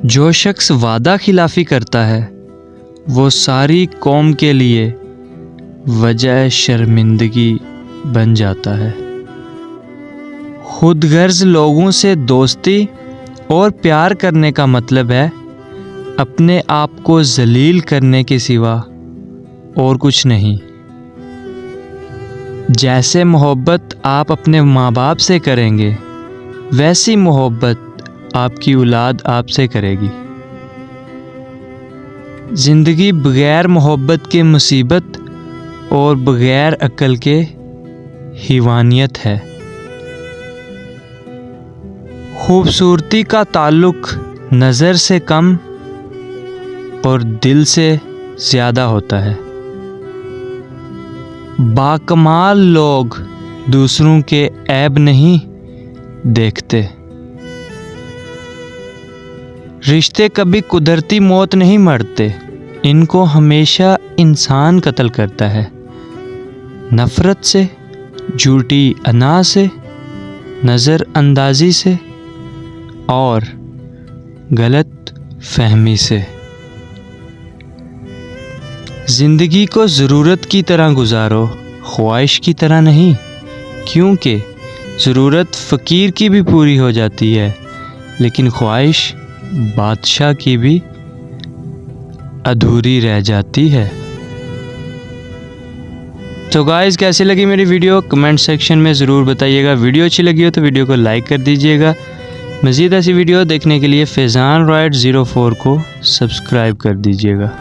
जो शख्स वादा खिलाफ़ी करता है वो सारी कौम के लिए वजह शर्मिंदगी बन जाता है। खुदगर्ज लोगों से दोस्ती और प्यार करने का मतलब है अपने आप को जलील करने के सिवा और कुछ नहीं। जैसे मोहब्बत आप अपने माँ बाप से करेंगे वैसी मोहब्बत आपकी औलाद आपसे करेगी। ज़िंदगी बग़ैर मोहब्बत के मुसीबत और बग़ैर अक्ल के हिवानियत है। खूबसूरती का ताल्लुक़ नज़र से कम और दिल से ज़्यादा होता है। बाकमाल लोग दूसरों के ऐब नहीं देखते। रिश्ते कभी कुदरती मौत नहीं मरते, इनको हमेशा इंसान कत्ल करता है। नफ़रत से, झूठी अना से, नज़रअंदाजी से और गलत फहमी से। ज़िंदगी को ज़रूरत की तरह गुजारो, ख्वाहिश की तरह नहीं, क्योंकि ज़रूरत फ़कीर की भी पूरी हो जाती है लेकिन ख्वाहिश बादशाह की भी अधूरी रह जाती है। तो गाइस, कैसी लगी मेरी वीडियो कमेंट सेक्शन में ज़रूर बताइएगा। वीडियो अच्छी लगी हो तो वीडियो को लाइक कर दीजिएगा। मज़ीद ऐसी वीडियो देखने के लिए फैज़ान राइड 04 को सब्सक्राइब कर दीजिएगा।